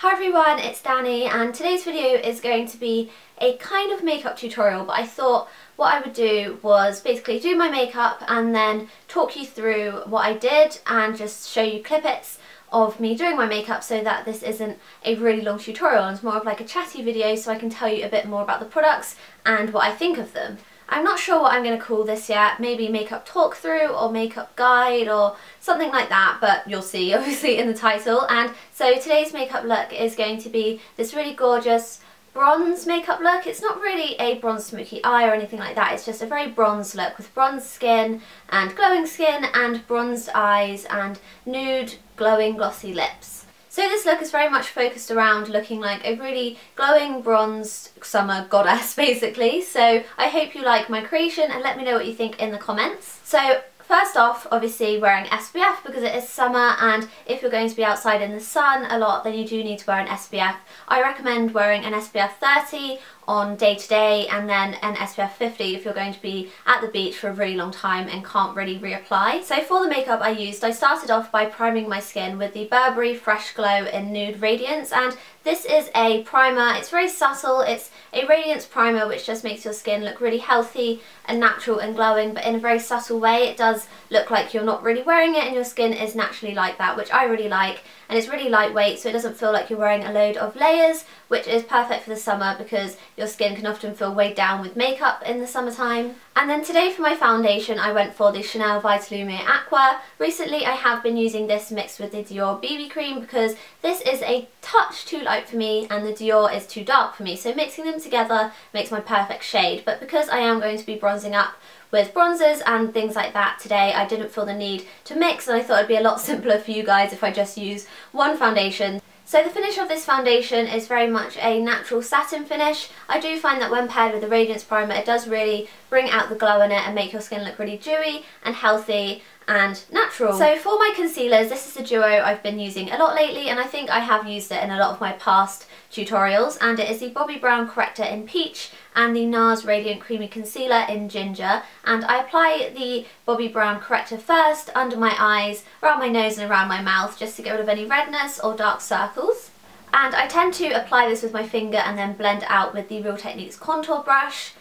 Hi everyone, it's Danny and today's video is going to be a kind of makeup tutorial, but I thought what I would do was basically do my makeup and then talk you through what I did and just show you clippets of me doing my makeup so that this isn't a really long tutorial and it's more of like a chatty video so I can tell you a bit more about the products and what I think of them. I'm not sure what I'm going to call this yet, maybe makeup talk through or makeup guide or something like that, but you'll see obviously in the title. And so today's makeup look is going to be this really gorgeous bronze makeup look. It's not really a bronze smoky eye or anything like that, it's just a very bronze look with bronze skin and glowing skin and bronzed eyes and nude glowing glossy lips. So this look is very much focused around looking like a really glowing bronzed summer goddess basically. So I hope you like my creation and let me know what you think in the comments. So first off, obviously wearing SPF because it is summer, and if you're going to be outside in the sun a lot then you do need to wear an SPF. I recommend wearing an SPF 30 on day to day and then an SPF 50 if you're going to be at the beach for a really long time and can't really reapply. So for the makeup I started off by priming my skin with the Burberry Fresh Glow in Nude Radiance, and this is a primer. It's very subtle, it's a radiance primer which just makes your skin look really healthy and natural and glowing, but in a very subtle way. It does look like you're not really wearing it and your skin is naturally like that, which I really like, and it's really lightweight so it doesn't feel like you're wearing a load of layers, which is perfect for the summer because your skin can often feel weighed down with makeup in the summertime. And then today for my foundation I went for the Chanel Vitalumiere Aqua. Recently I have been using this mixed with the Dior BB cream because this is a touch too light for me and the Dior is too dark for me, so mixing them together makes my perfect shade. But because I am going to be bronzing up with bronzers and things like that today, I didn't feel the need to mix, and I thought it'd be a lot simpler for you guys if I just use one foundation. So the finish of this foundation is very much a natural satin finish. I do find that when paired with the Radiance Primer it does really bring out the glow in it and make your skin look really dewy and healthy and natural. So for my concealers, this is a duo I've been using a lot lately and I think I have used it in a lot of my past tutorials, and it is the Bobbi Brown Corrector in Peach and the Nars Radiant Creamy Concealer in Ginger. And I apply the Bobbi Brown Corrector first under my eyes, around my nose and around my mouth just to get rid of any redness or dark circles. And I tend to apply this with my finger and then blend out with the Real Techniques contour brush.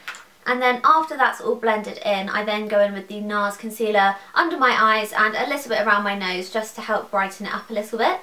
And then after that's all blended in, I then go in with the Nars Concealer under my eyes and a little bit around my nose just to help brighten it up a little bit.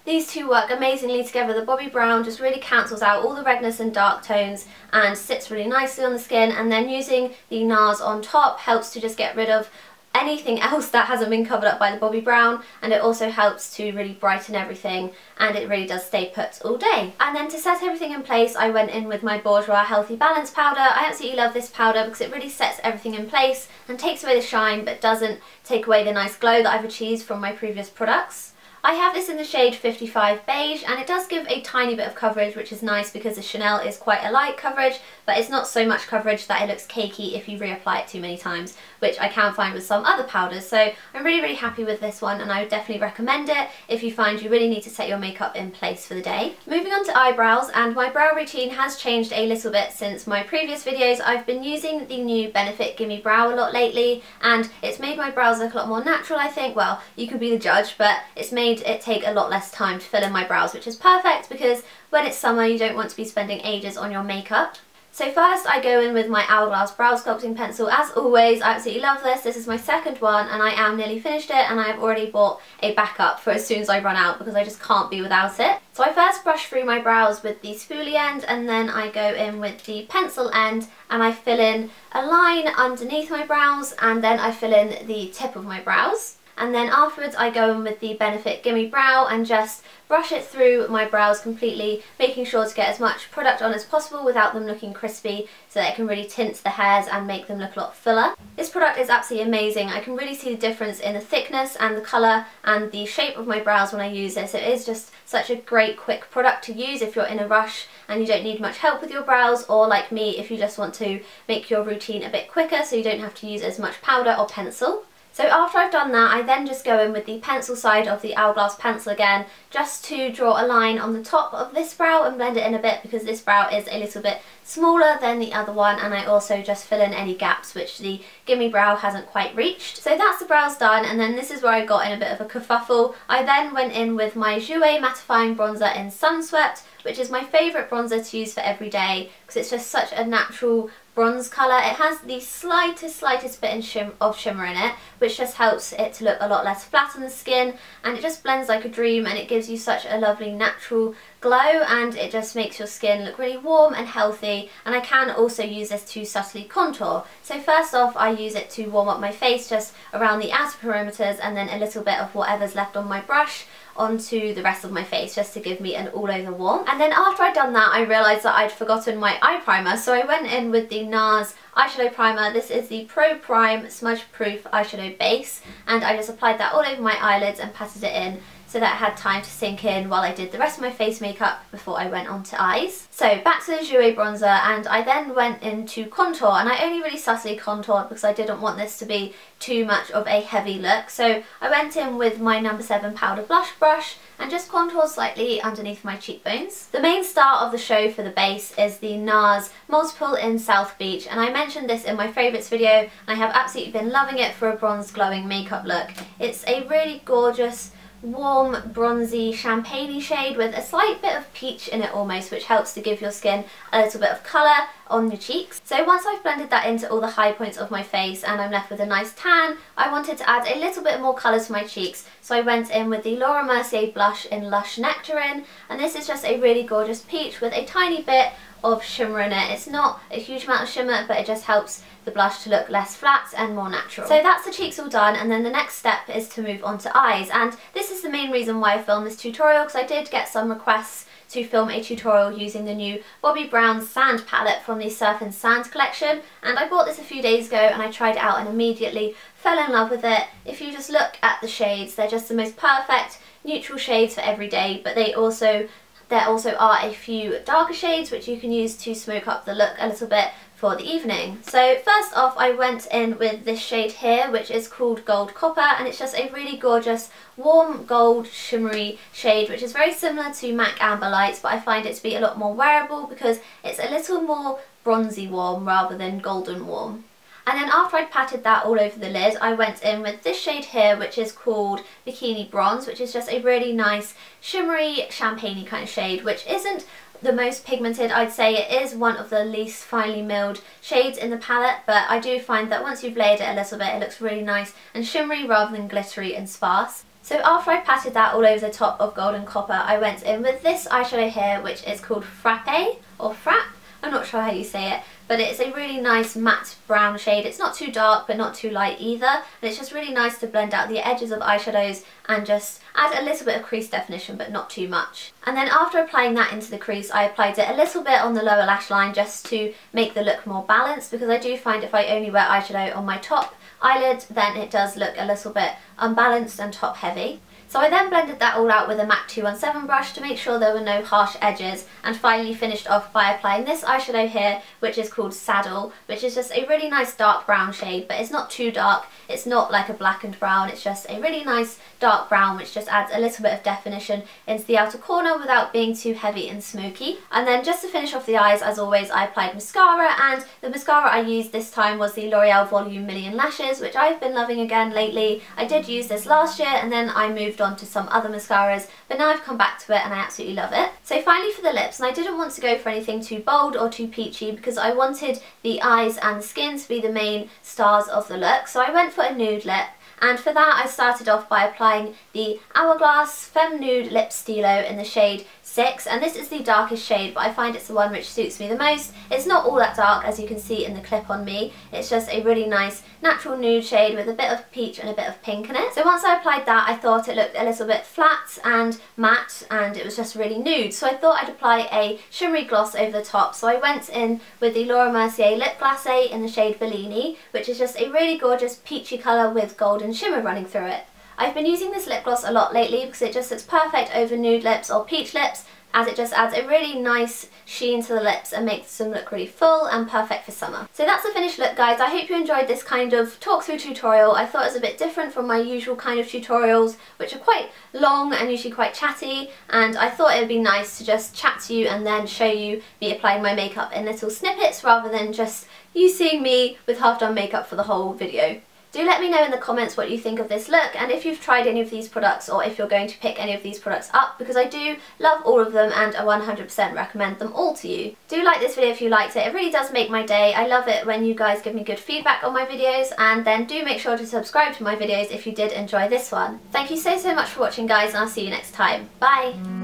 These two work amazingly together. The Bobbi Brown just really cancels out all the redness and dark tones and sits really nicely on the skin, and then using the Nars on top helps to just get rid of anything else that hasn't been covered up by the Bobbi Brown, and it also helps to really brighten everything and it really does stay put all day. And then to set everything in place I went in with my Bourjois Healthy Balance powder. I absolutely love this powder because it really sets everything in place and takes away the shine but doesn't take away the nice glow that I've achieved from my previous products. I have this in the shade 55 Beige and it does give a tiny bit of coverage, which is nice because the Chanel is quite a light coverage, but it's not so much coverage that it looks cakey if you reapply it too many times, which I can find with some other powders. So I'm really happy with this one and I would definitely recommend it if you find you really need to set your makeup in place for the day. Moving on to eyebrows, and my brow routine has changed a little bit since my previous videos. I've been using the new Benefit Gimme Brow a lot lately and it's made my brows look a lot more natural, I think. Well, you can be the judge, but it's made it take a lot less time to fill in my brows, which is perfect because when it's summer you don't want to be spending ages on your makeup. So first I go in with my Hourglass brow sculpting pencil. As always, I absolutely love this. This is my second one and I am nearly finished it, and I have already bought a backup for as soon as I run out because I just can't be without it. So I first brush through my brows with the spoolie end and then I go in with the pencil end and I fill in a line underneath my brows and then I fill in the tip of my brows. And then afterwards I go in with the Benefit Gimme Brow and just brush it through my brows completely, making sure to get as much product on as possible without them looking crispy so that it can really tint the hairs and make them look a lot fuller. This product is absolutely amazing. I can really see the difference in the thickness and the colour and the shape of my brows when I use this. It is just such a great quick product to use if you're in a rush and you don't need much help with your brows, or like me if you just want to make your routine a bit quicker so you don't have to use as much powder or pencil. So after I've done that, I then just go in with the pencil side of the Hourglass pencil again, just to draw a line on the top of this brow and blend it in a bit, because this brow is a little bit smaller than the other one, and I also just fill in any gaps which the Gimme brow hasn't quite reached. So that's the brows done, and then this is where I got in a bit of a kerfuffle. I then went in with my Jouer mattifying bronzer in Sunswept, which is my favourite bronzer to use for every day because it's just such a natural bronze colour. It has the slightest bit of shimmer in it, which just helps it to look a lot less flat on the skin, and it just blends like a dream, and it gives you such a lovely natural glow, and it just makes your skin look really warm and healthy. And I can also use this to subtly contour. So first off, I use it to warm up my face just around the outer perimeters, and then a little bit of whatever's left on my brush onto the rest of my face, just to give me an all over warmth. And then after I'd done that, I realised that I'd forgotten my eye primer, so I went in with the Nars eyeshadow primer. This is the Pro Prime Smudge Proof eyeshadow base, and I just applied that all over my eyelids and patted it in so that it had time to sink in while I did the rest of my face makeup before I went on to eyes. So back to the Jouer bronzer, and I then went into contour, and I only really subtly contoured because I didn't want this to be too much of a heavy look. So I went in with my No. 7 powder blush brush and just contoured slightly underneath my cheekbones. The main star of the show for the base is the Nars Multiple in South Beach, and I mentioned this in my favourites video, and I have absolutely been loving it for a bronze glowing makeup look. It's a really gorgeous, warm, bronzy, champagne-y shade with a slight bit of peach in it almost, which helps to give your skin a little bit of colour on your cheeks. So once I've blended that into all the high points of my face and I'm left with a nice tan, I wanted to add a little bit more colour to my cheeks, so I went in with the Mercier blush in Lush Nectarine, and this is just a really gorgeous peach with a tiny bit of shimmer in it. It's not a huge amount of shimmer, but it just helps the blush to look less flat and more natural. So that's the cheeks all done, and then the next step is to move on to eyes, and this is the main reason why I filmed this tutorial, because I did get some requests to film a tutorial using the new Bobbi Brown Sand Palette from the Surf and Sand collection, and I bought this a few days ago and I tried it out and immediately fell in love with it. If you just look at the shades, they're just the most perfect neutral shades for every day, but there also are a few darker shades which you can use to smoke up the look a little bit for the evening. So first off, I went in with this shade here, which is called Gold Copper, and it's just a really gorgeous warm gold shimmery shade, which is very similar to MAC Amber Lights, but I find it to be a lot more wearable because it's a little more bronzy warm rather than golden warm. And then after I'd patted that all over the lid, I went in with this shade here, which is called Bikini Bronze, which is just a really nice shimmery champagne-y kind of shade, which isn't the most pigmented. I'd say it is one of the least finely milled shades in the palette, but I do find that once you've layered it a little bit, it looks really nice and shimmery rather than glittery and sparse. So after I patted that all over the top of Golden Copper, I went in with this eyeshadow here, which is called Frappe, or Frap, I'm not sure how you say it, but it's a really nice matte brown shade. It's not too dark but not too light either, and it's just really nice to blend out the edges of eyeshadows and just add a little bit of crease definition but not too much. And then after applying that into the crease, I applied it a little bit on the lower lash line just to make the look more balanced, because I do find if I only wear eyeshadow on my top eyelid, then it does look a little bit unbalanced and top heavy. So I then blended that all out with a MAC 217 brush to make sure there were no harsh edges, and finally finished off by applying this eyeshadow here, which is called Saddle, which is just a really nice dark brown shade, but it's not too dark, it's not like a blackened brown, it's just a really nice dark brown which just adds a little bit of definition into the outer corner without being too heavy and smoky. And then just to finish off the eyes, as always, I applied mascara, and the mascara I used this time was the L'Oreal Volume Million Lashes, which I've been loving again lately. I did use this last year and then I moved on to some other mascaras, but now I've come back to it and I absolutely love it. So finally for the lips, and I didn't want to go for anything too bold or too peachy because I wanted the eyes and the skin to be the main stars of the look, so I went for a nude lip. And for that I started off by applying the Hourglass Femme Nude Lip Stylo in the shade 6, and this is the darkest shade, but I find it's the one which suits me the most. It's not all that dark, as you can see in the clip on me. It's just a really nice natural nude shade with a bit of peach and a bit of pink in it. So once I applied that, I thought it looked a little bit flat and matte, and it was just really nude. So I thought I'd apply a shimmery gloss over the top. So I went in with the Mercier Lip Glace in the shade Bellini, which is just a really gorgeous peachy colour with golden shimmer running through it. I've been using this lip gloss a lot lately because it just looks perfect over nude lips or peach lips, as it just adds a really nice sheen to the lips and makes them look really full and perfect for summer. So that's the finished look, guys. I hope you enjoyed this kind of talk through tutorial. I thought it was a bit different from my usual kind of tutorials, which are quite long and usually quite chatty, and I thought it would be nice to just chat to you and then show you me applying my makeup in little snippets rather than just you seeing me with half done makeup for the whole video. Do let me know in the comments what you think of this look and if you've tried any of these products or if you're going to pick any of these products up, because I do love all of them and I 100% recommend them all to you. Do like this video if you liked it. It really does make my day. I love it when you guys give me good feedback on my videos, and then do make sure to subscribe to my videos if you did enjoy this one. Thank you so much for watching, guys, and I'll see you next time. Bye!